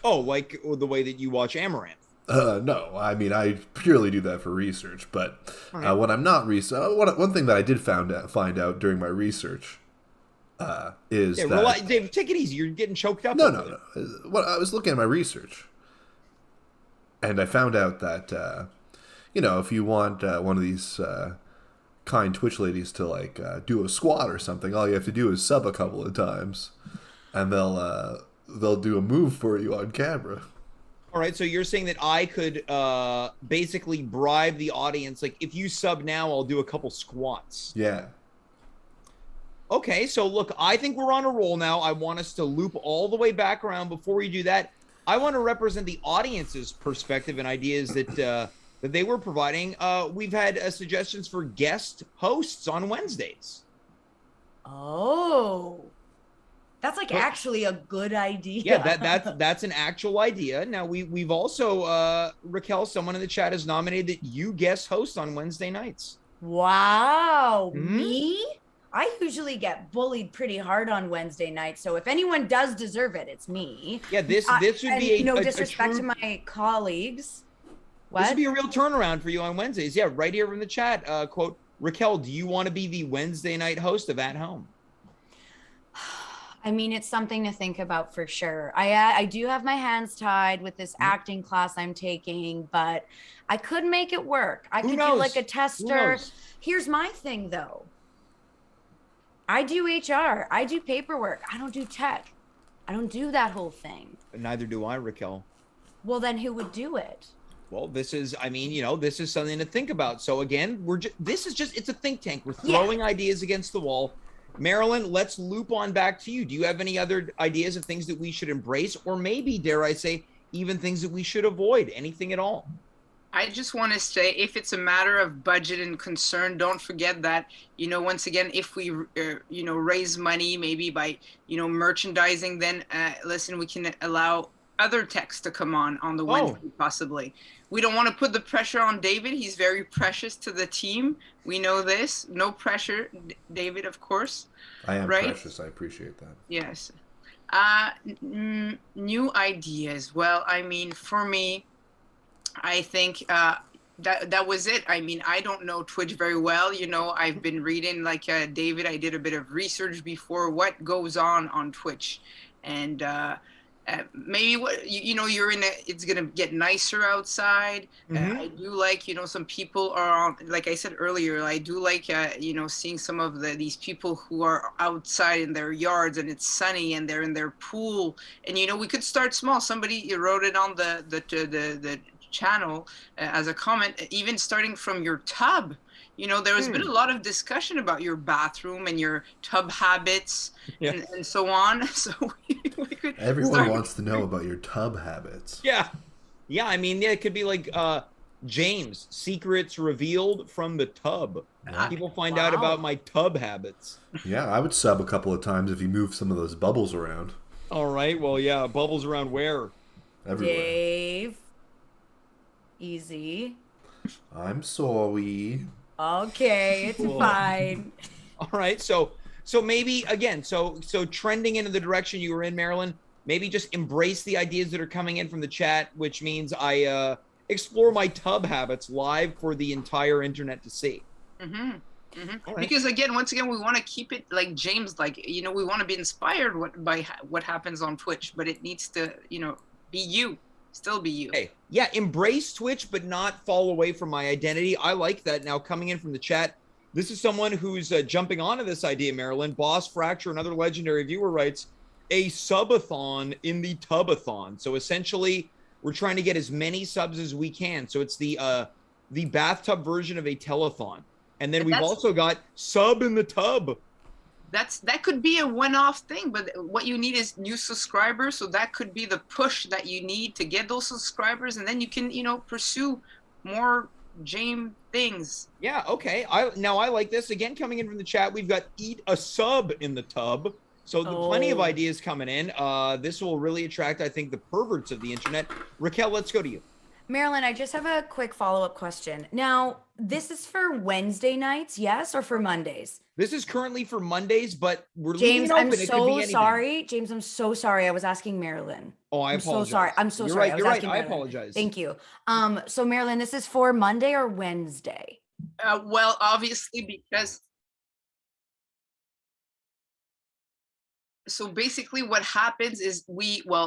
Oh, like the way that you watch Amaranth. No, I mean I purely do that for research. But when I'm not one thing that I did find out during my research. Is that Dave, take it easy. You're getting choked up. No. What I was looking at my research, and I found out that if you want one of these kind Twitch ladies to like do a squat or something, all you have to do is sub a couple of times, and they'll do a move for you on camera. All right, so you're saying that I could basically bribe the audience, like if you sub now, I'll do a couple squats. Yeah. Okay, so look, I think we're on a roll now. I want us to loop all the way back around. Before we do that, I want to represent the audience's perspective and ideas that they were providing. We've had suggestions for guest hosts on Wednesdays. Oh, that's actually a good idea. Yeah, that's an actual idea. Now we've also Racquel, someone in the chat has nominated that you guest host on Wednesday nights. Wow, me? I usually get bullied pretty hard on Wednesday nights, so if anyone does deserve it, it's me. Yeah, this would be no disrespect to my colleagues. What? This would be a real turnaround for you on Wednesdays. Yeah, right here in the chat. Quote, Racquel, do you want to be the Wednesday night host of At Home? I mean, it's something to think about for sure. I do have my hands tied with this acting class I'm taking, but I could make it work. I could do like a tester. Here's my thing, though. I do HR. I do paperwork. I don't do tech. I don't do that whole thing. Neither do I, Racquel. Well, then who would do it? Well, this is something to think about. So again, it's a think tank. We're throwing ideas against the wall. Marilyn, let's loop on back to you. Do you have any other ideas of things that we should embrace, or maybe, dare I say, even things that we should avoid? Anything at all? I just want to say, if it's a matter of budget and concern, don't forget that, once again, if we, raise money, maybe by, merchandising, then listen, we can allow other techs to come on the Wednesday, possibly. We don't want to put the pressure on David. He's very precious to the team. We know this. No pressure, David, of course. I am right? precious. I appreciate that. Yes. New ideas. Well, I mean, for me, I think that was it. I mean, I don't know Twitch very well. I've been reading, like David, I did a bit of research before what goes on Twitch. And maybe you're it's going to get nicer outside. I do like, some people are on, like I said earlier, I do like, seeing some of these people who are outside in their yards and it's sunny and they're in their pool. And, we could start small. Somebody wrote it on the channel as a comment, even starting from your tub. There has been a lot of discussion about your bathroom and your tub habits and so on. So we everyone wants to know about your tub habits. Yeah. I mean, it could be like James, secrets revealed from the tub. Yeah. People find out about my tub habits. Yeah, I would sub a couple of times if you move some of those bubbles around. All right. Well, yeah, bubbles around where? Everywhere. Dave. Easy. I'm sorry. Okay, it's Cool. fine. All right. So maybe again, so trending into the direction you were in, Marilyn, maybe just embrace the ideas that are coming in from the chat, which means I explore my tub habits live for the entire internet to see. Right. Because again, once again, we want to keep it like James, like, you know, we want to be inspired by what happens on Twitch, but it needs to, you know, be you, still be you. Hey, yeah, embrace Twitch, but not fall away from my identity. I like that. Now, coming in from the chat, this is someone who's jumping onto this idea, Marilyn. Boss Fracture, another legendary viewer, writes, a subathon in the tubathon. So essentially, we're trying to get as many subs as we can. So it's the bathtub version of a telethon. And then we've also got sub in the tub. That could be a one-off thing, but what you need is new subscribers. So that could be the push that you need to get those subscribers, and then you can, you know, pursue more James things. Yeah, okay. I like this. Again, coming in from the chat, we've got eat a sub in the tub. So plenty of ideas coming in. This will really attract, I think, the perverts of the internet. Racquel, let's go to you. Marilyn, I just have a quick follow-up question. Now, this is for Wednesday nights, yes, or for Mondays? This is currently for Mondays, but we're James, leaving it open. I'm It could be so anything. sorry. James, I'm so sorry. I was asking Marilyn. Oh, I I'm apologize. so sorry. I'm so You're sorry. right. You're right. I Marilyn. apologize. Thank you. So Marilyn, this is for Monday or Wednesday? Well, obviously, because so basically what happens is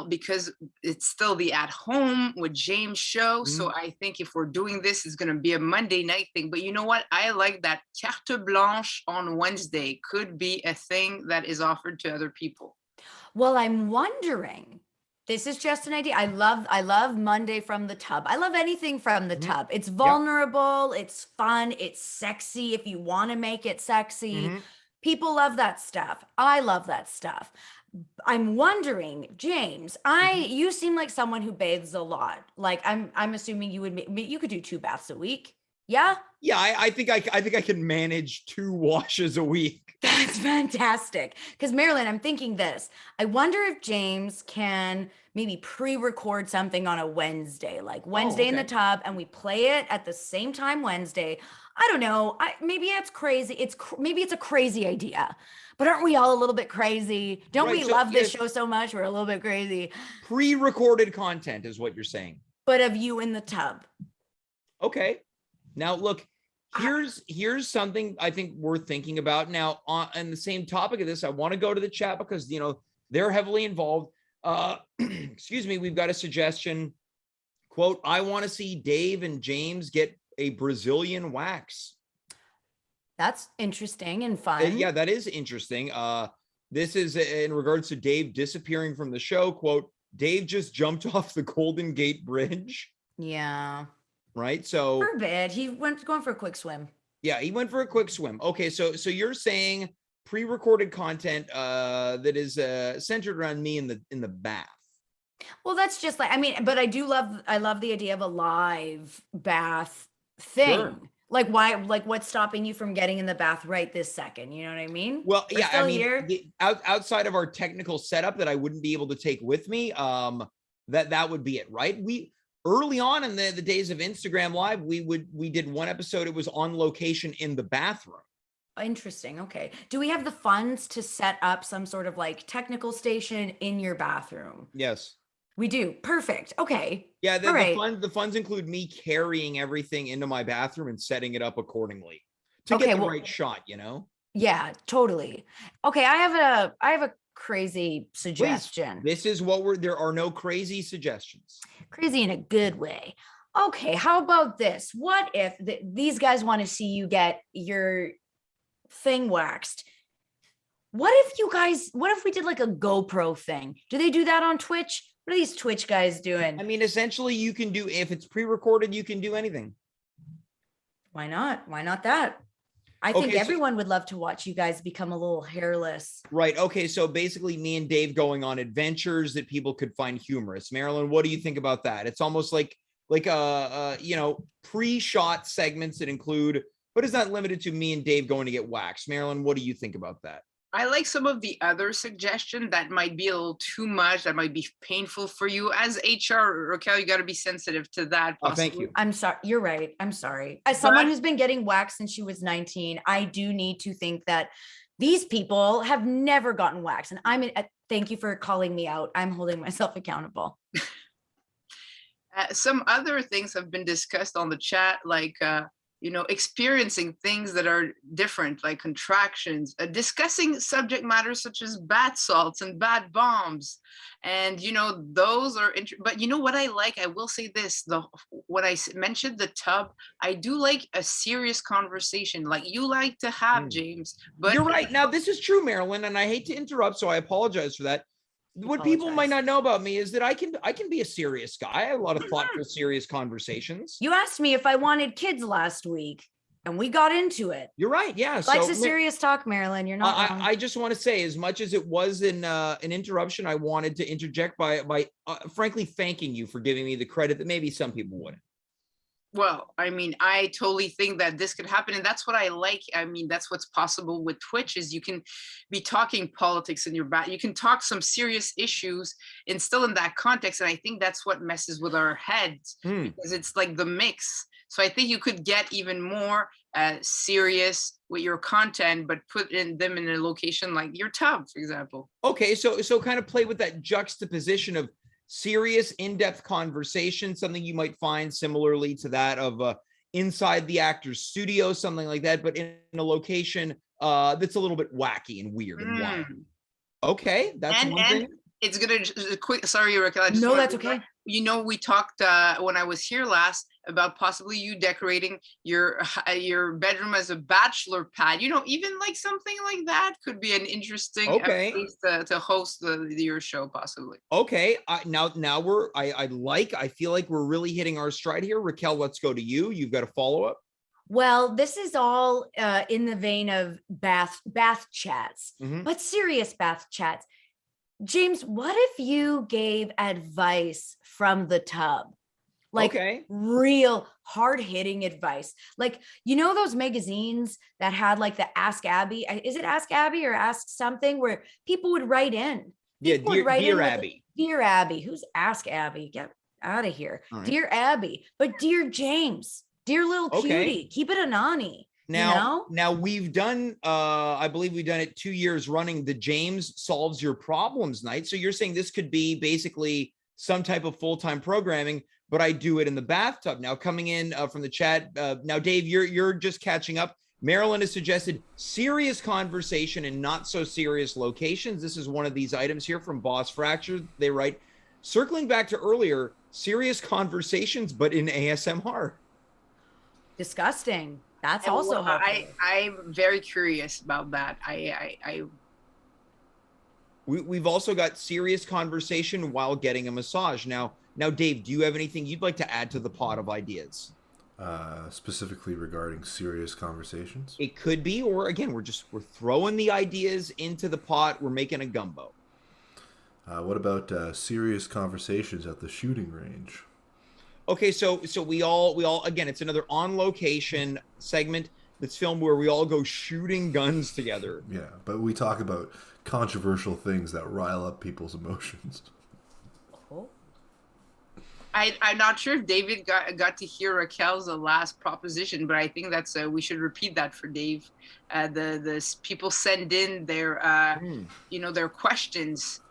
because it's still the at home with James show. So I think if we're doing this, it's going to be a Monday night thing. But you know what? I like that carte blanche on Wednesday could be a thing that is offered to other people. Well, I'm wondering, this is just an idea. I love Monday from the tub. I love anything from the tub. It's vulnerable, it's fun, it's sexy if you want to make it sexy. People love that stuff. I love that stuff. I'm wondering, James, you seem like someone who bathes a lot. Like I'm assuming you could do 2 baths a week. Yeah? Yeah, I think I can manage 2 washes a week. That's fantastic. Because Marilyn, I'm thinking this. I wonder if James can maybe pre-record something on a Wednesday, like Wednesday in the tub, and we play it at the same time Wednesday. I don't know. Maybe it's crazy. Maybe it's a crazy idea, but aren't we all a little bit crazy? Don't we love this show so much? We're a little bit crazy. Pre-recorded content is what you're saying. But of you in the tub. Okay. Now look, here's something I think worth thinking about. Now, on the same topic of this, I want to go to the chat because, you know, they're heavily involved. Excuse me. We've got a suggestion. Quote, I want to see Dave and James get a Brazilian wax. That's interesting and fun. Yeah, that is interesting. This is in regards to Dave disappearing from the show. Quote, Dave just jumped off the Golden Gate Bridge. Yeah. Right. So for a bit, he went going for a quick swim. Yeah, he went for a quick swim. Okay, so you're saying pre-recorded content that is centered around me in the bath. Well, that's just like, I mean, but I love the idea of a live bath thing. Sure. Like why, like what's stopping you from getting in the bath right this second? You know what I mean? Well, yeah, I mean, outside of our technical setup that I wouldn't be able to take with me, that would be it, right? Early on in the days of Instagram Live, we did one episode. It was on location in the bathroom. Interesting. Okay. Do we have the funds to set up some sort of like technical station in your bathroom? Yes. We do. Perfect. Okay. Yeah. The funds include me carrying everything into my bathroom and setting it up accordingly to get the right shot, you know? Yeah, totally. Okay. I have a crazy suggestion. Please. This is what there are no crazy suggestions. Crazy in a good way. Okay. How about this? What if these guys want to see you get your thing waxed? What if we did like a GoPro thing? Do they do that on Twitch? What are these Twitch guys doing? I mean, essentially you can do, if it's pre-recorded, you can do anything. Why not? Why not that? I think everyone would love to watch you guys become a little hairless. Right. Okay. So basically me and Dave going on adventures that people could find humorous. Marilyn, what do you think about that? It's almost like pre-shot segments that include, but is not limited to me and Dave going to get waxed. Marilyn, what do you think about that? I like some of the other suggestion that might be a little too much, that might be painful for you. As HR, Raquel, you got to be sensitive to that. Thank you. I'm sorry. You're right. I'm sorry. As someone who's been getting waxed since she was 19, I do need to think that these people have never gotten waxed. And thank you for calling me out. I'm holding myself accountable. Some other things have been discussed on the chat, like, experiencing things that are different, like contractions, discussing subject matters such as bath salts and bath bombs. And, those are, but you know what I like? I will say this, when I mentioned the tub, I do like a serious conversation like you like to have, James. But you're right. Now, this is true, Marilyn, and I hate to interrupt, so I apologize for that. What people might not know about me is that I can be a serious guy. I have a lot of thoughtful, serious conversations. You asked me if I wanted kids last week, and we got into it. You're right. Yeah. Likes a serious talk, Marilyn. You're not wrong. I just want to say, as much as it was an interruption, I wanted to interject by frankly thanking you for giving me the credit that maybe some people wouldn't. Well, I totally think that this could happen. And that's what I like. That's what's possible with Twitch is you can be talking politics in your back. You can talk some serious issues and still in that context. And I think that's what messes with our heads because it's like the mix. So I think you could get even more serious with your content, but put them in a location like your tub, for example. Okay. So kind of play with that juxtaposition of serious, in-depth conversation, something you might find similarly to that of inside the actor's studio, something like that, but in a location that's a little bit wacky and weird and wild. Okay, that's one thing. It's gonna quick. Sorry, Raquel. No, that's okay. We talked when I was here last about possibly you decorating your bedroom as a bachelor pad. Even like something like that could be an interesting place to host your show, possibly. Okay, now I feel like we're really hitting our stride here. Raquel, let's go to you. You've got a follow up. Well, this is all in the vein of bath chats, but serious bath chats. James, what if you gave advice from the tub? Like real hard-hitting advice. Like, those magazines that had like the Ask Abby, is it Ask Abby or Ask something, where people would write in? Dear Abby. Dear Abby. Who's Ask Abby? Get out of here. Right. Dear Abby. But dear James, dear little cutie, keep it anony. Now we've done, I believe we've done it 2 years running, the James Solves Your Problems night. So you're saying this could be basically some type of full-time programming, but I do it in the bathtub. Now coming in from the chat, now Dave, you're just catching up. Marilyn has suggested serious conversation in not so serious locations. This is one of these items here from Boss Fracture. They write, circling back to earlier, serious conversations, but in ASMR. Disgusting. That's also helpful. I'm very curious about that. We've also got serious conversation while getting a massage. Now, Dave, do you have anything you'd like to add to the pot of ideas? Specifically regarding serious conversations? It could be, or again, we're throwing the ideas into the pot. We're making a gumbo. What about serious conversations at the shooting range? Okay, so we all again, it's another on location segment that's filmed where we all go shooting guns together. Yeah, but we talk about controversial things that rile up people's emotions. I'm not sure if David got to hear Raquel's last proposition, but I think that's we should repeat that for Dave. The people send in their their questions.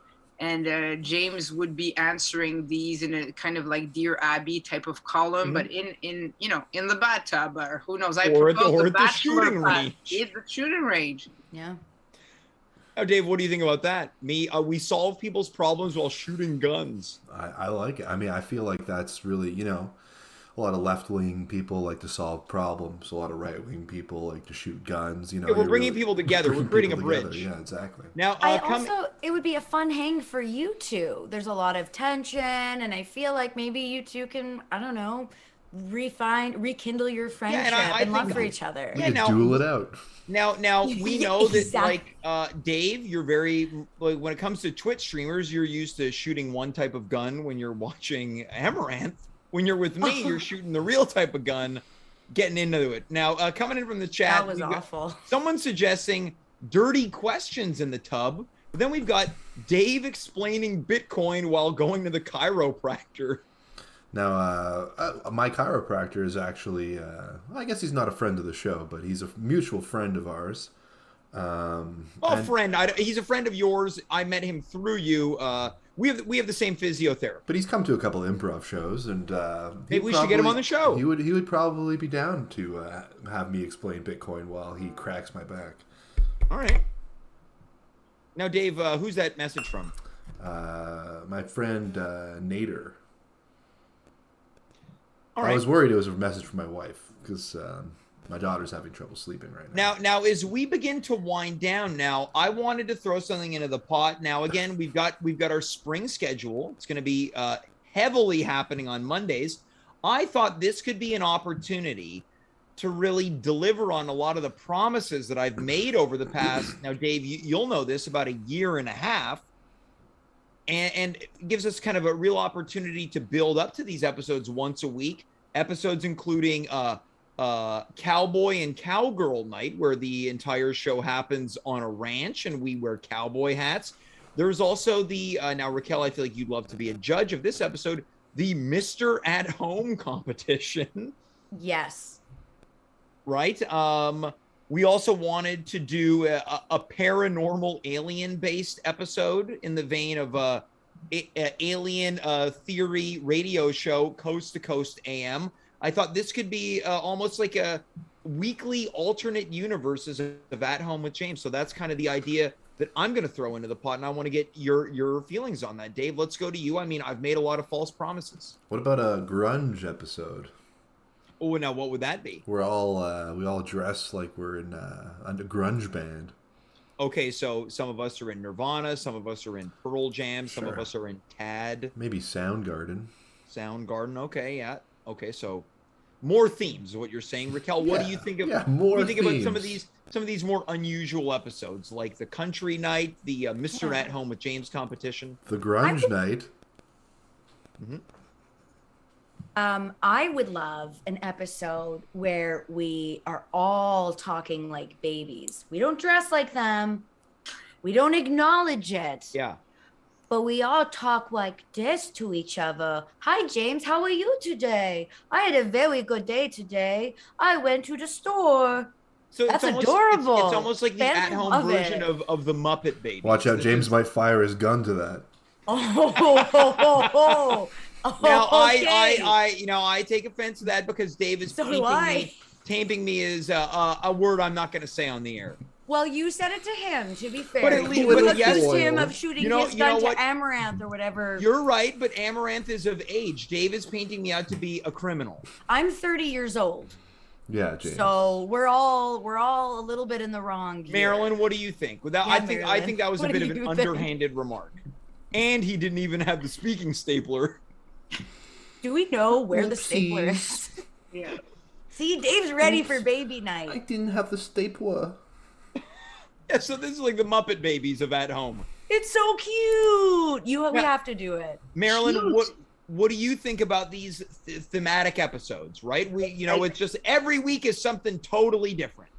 And James would be answering these in a kind of like Dear Abby type of column, but in the bathtub or who knows? Or the shooting range. In the shooting range. Yeah. Oh, Dave, what do you think about that? We solve people's problems while shooting guns. I like it. I feel like that's really, a lot of left-wing people like to solve problems. A lot of right-wing people like to shoot guns. We're bringing people together. We're creating a bridge. Yeah, exactly. Now, it would be a fun hang for you two. There's a lot of tension, and I feel like maybe you two can, I don't know, rekindle your friendship and love for each other. We can duel it out. Now we know that Dave, you're very when it comes to Twitch streamers, you're used to shooting one type of gun when you're watching Amaranth. When you're with me, you're shooting the real type of gun, getting into it. Now, coming in from the chat, That was awful. Someone suggesting dirty questions in the tub. But then we've got Dave explaining Bitcoin while going to the chiropractor. Now, my chiropractor is actually, I guess he's not a friend of the show, but he's a mutual friend of ours. Friend. He's a friend of yours. I met him through you. We have the same physiotherapist. But he's come to a couple of improv shows, and maybe we should get him on the show. He would probably be down to have me explain Bitcoin while he cracks my back. All right. Now, Dave, who's that message from? My friend Nader. All right. I was worried it was a message from my wife because my daughter's having trouble sleeping right now. Now, as we begin to wind down, now I wanted to throw something into the pot. Now, again, we've got our spring schedule. It's going to be heavily happening on Mondays. I thought this could be an opportunity to really deliver on a lot of the promises that I've made over the past. Now, Dave, you'll know this, about a year and a half. And it gives us kind of a real opportunity to build up to these episodes once a week. Episodes including Cowboy and Cowgirl Night, where the entire show happens on a ranch and we wear cowboy hats. There's also the, now Racquel, I feel like you'd love to be a judge of this episode, the Mr. At Home competition. Yes. Right? We also wanted to do a paranormal alien-based episode in the vein of alien theory radio show, Coast to Coast AM. I thought this could be almost like a weekly alternate universes of At Home with James. So that's kind of the idea that I'm going to throw into the pot, and I want to get your feelings on that. Dave, let's go to you. I mean, I've made a lot of false promises. What about a grunge episode? Oh, now what would that be? We all dress like we're in a grunge band. Okay, so some of us are in Nirvana, some of us are in Pearl Jam, some of us are in Tad. Maybe Soundgarden. Soundgarden, okay, yeah. Okay, so more themes is what you're saying. Racquel, what do you think of more what do you think themes. about some of these more unusual episodes, like the country night, the Mr. At Home with James competition? The grunge night. Mm-hmm. I would love an episode where we are all talking like babies. We don't dress like them. We don't acknowledge it. Yeah. But we all talk like this to each other. Hi, James. How are you today? I had a very good day today. I went to the store. So That's it's almost, adorable. It's almost like the Fans at-home love version it. of the Muppet Babies. Watch out, James might fire his gun to that. Oh. Now, Okay. I take offense to that because Dave is So do I. tamping me is a word I'm not going to say on the air. Well, you said it to him, to be fair. But at least- You but accused yes- him of shooting You know- his you know gun what? to Amaranth or whatever. You're right, but Amaranth is of age. Dave is painting me out to be a criminal. I'm 30 years old. Yeah, James. So we're all a little bit in the wrong gear. Marilyn, what do you think? Yeah, I Marilyn. think that was What a bit do of an you think? underhanded remark. And he didn't even have the speaking stapler. Do we know where the Oopsies. stapler is? Yeah. See, Dave's ready for baby night. I didn't have the stapler. Yeah, so this is like the Muppet Babies of At Home. It's so cute. We Yeah. have to do it. Marilyn, Cute. what do you think about these thematic episodes, right? It's just every week is something totally different.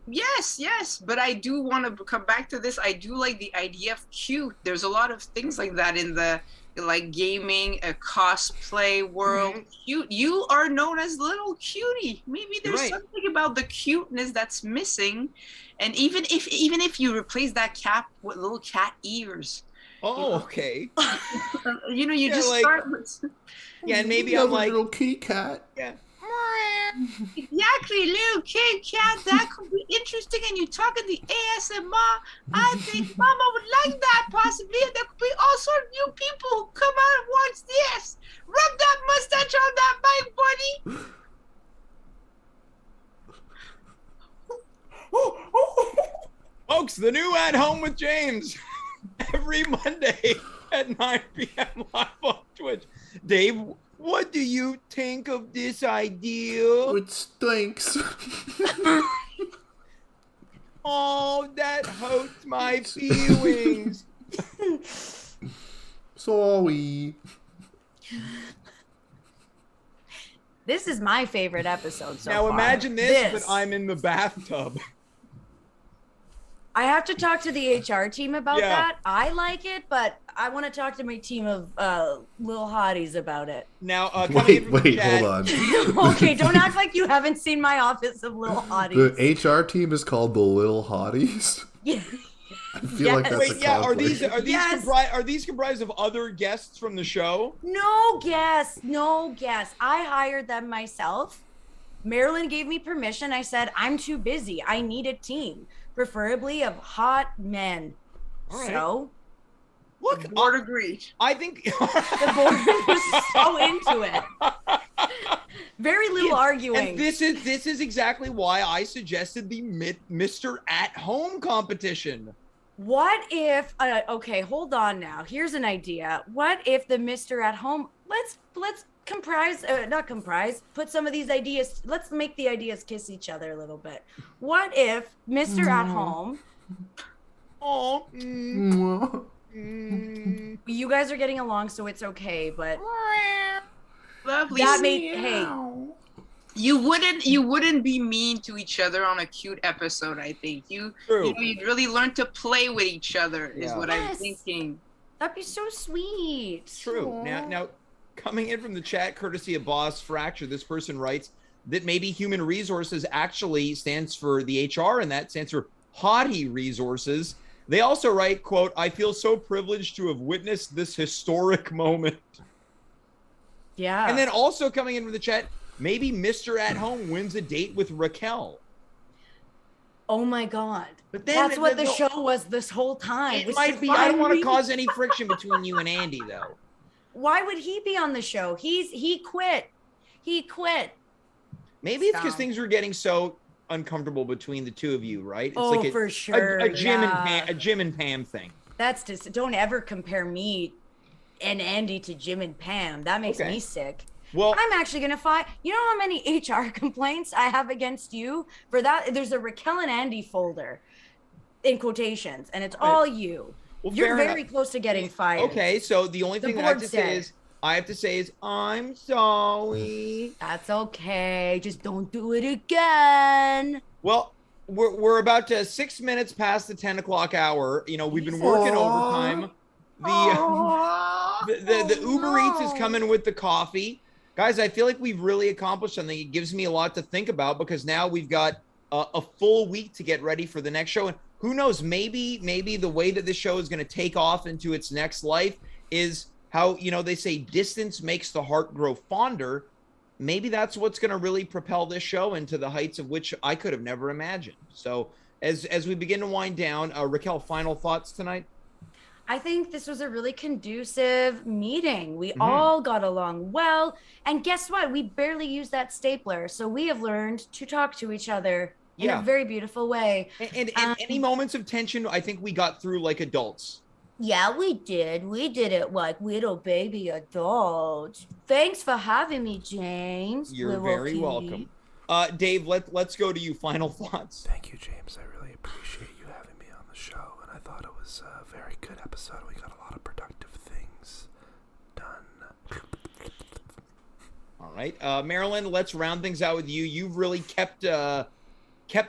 Yes, but I do want to come back to this. I do like the idea of cute. There's a lot of things like that in the like gaming, a cosplay world. Cute. You are known as little cutie. Maybe there's Right. something about the cuteness that's missing. And even if you replace that cap with little cat ears, Oh, okay. you Yeah, just like- start with Yeah, and maybe You I'm have a like, little kitty cat. yeah. exactly little Kit Kat. That could be interesting. And you talk in the ASMR. I think Mama would like that possibly. And there could be all sorts of new people who come out and watch this. Rub that mustache on that bike, buddy. Folks, the new At Home with James every Monday at 9 p.m. live on Twitch. Dave, what do you think of this idea? It stinks. Oh, that hurts my feelings. Sorry. This is my favorite episode so Now far. imagine this, but I'm in the bathtub. I have to talk to the HR team about Yeah. that. I like it, but I want to talk to my team of little hotties about it. Now, coming in from the chat, hold on. Okay, don't act like you haven't seen my office of little hotties. The HR team is called the Little Hotties. Yeah. I feel like that's Wait, a yeah, conflict. Yes. are these comprised of other guests from the show? No guess. I hired them myself. Marilyn gave me permission. I said, I'm too busy. I need a team, preferably of hot men. All right. So Look, The board agreed. I think the board was so into it. Very little arguing. And this is exactly why I suggested the Mr. At Home competition. What if okay, hold on now. Here's an idea. What if the Mr. At Home, let's put some of these ideas, let's make the ideas kiss each other a little bit. What if Mr. At Home, Oh, you guys are getting along so it's okay, but Lovely. that made, hey, You wouldn't be mean to each other on a cute episode, I think. True. You'd really learn to play with each other is Yeah. what I'm Yes. thinking. that'd be so sweet. true. Now, coming in from the chat, courtesy of Boss Fracture, this person writes that maybe human resources actually stands for the HR, and that stands for haughty resources. They also write, quote, I feel so privileged to have witnessed this historic moment. Yeah. And then also coming in from the chat, maybe Mr. At Home wins a date with Racquel. Oh my God. But then That's what the no, show was this whole time. It was might to be. I don't want to find me. cause any friction between you and Andy, though. Why would he be on the show? He quit. He quit. Maybe it's because Stop. things were getting so uncomfortable between the two of you, right? It's Oh, like for sure. a Jim yeah. and Jim and Pam thing. That's just, don't ever compare me and Andy to Jim and Pam. That makes Okay. me sick. Well, I'm actually going to fight. You know how many HR complaints I have against you for that? There's a Racquel and Andy folder in quotations, and it's all you. well, You're fair very enough. close to getting fired. Okay, so the only The thing that I have board to say said. is I'm sorry. That's okay. Just don't do it again. Well, we're about to 6 minutes past the 10 o'clock hour. You know, we've been working overtime. The Uber Eats is coming with the coffee. Guys, I feel like we've really accomplished something. It gives me a lot to think about because now we've got a full week to get ready for the next show. And who knows, maybe the way that this show is going to take off into its next life is how, you know, they say distance makes the heart grow fonder. Maybe that's what's going to really propel this show into the heights of which I could have never imagined. So as we begin to wind down, Racquel, final thoughts tonight? I think this was a really conducive meeting. We all got along well. And guess what? We barely used that stapler. So we have learned to talk to each other in Yeah. a very beautiful way. And any moments of tension, I think we got through like adults. Yeah, we did. We did it like little baby adults. Thanks for having me, James. You're Little very kitty. welcome. Dave, let's go to you. Final thoughts. Thank you, James. I really appreciate you having me on the show, and I thought it was a very good episode. We got a lot of productive things done. All right, Marilyn, let's round things out with you. You've really kept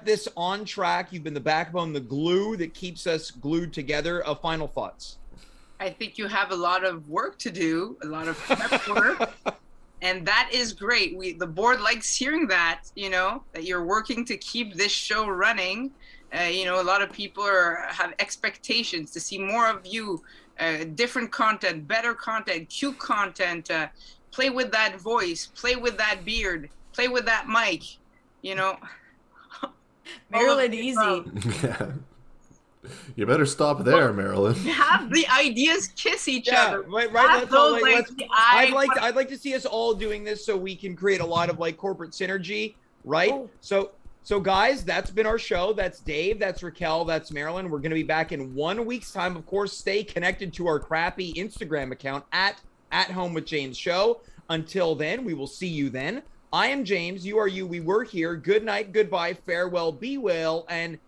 this on track. You've been the backbone, the glue that keeps us glued together. Final thoughts. I think you have a lot of work to do, a lot of prep work. And that is great. The board likes hearing that, you know, that you're working to keep this show running. You know, a lot of people have expectations to see more of you, different content, better content, cute content, play with that voice, play with that beard, play with that mic, you know. Marilyn, easy. Yeah. You better stop there, Marilyn. Have the ideas kiss each other. Right. Have Let's all, those, like, like, let's, the eye- I'd like to see us all doing this so we can create a lot of like corporate synergy, right? Oh. So guys, that's been our show. That's Dave, that's Racquel, that's Marilyn. We're going to be back in 1 week's time. Of course, stay connected to our crappy Instagram account at Home with James Show. Until then, we will see you then. I am James. You are you. We were here. Good night. Goodbye. Farewell. Be well. And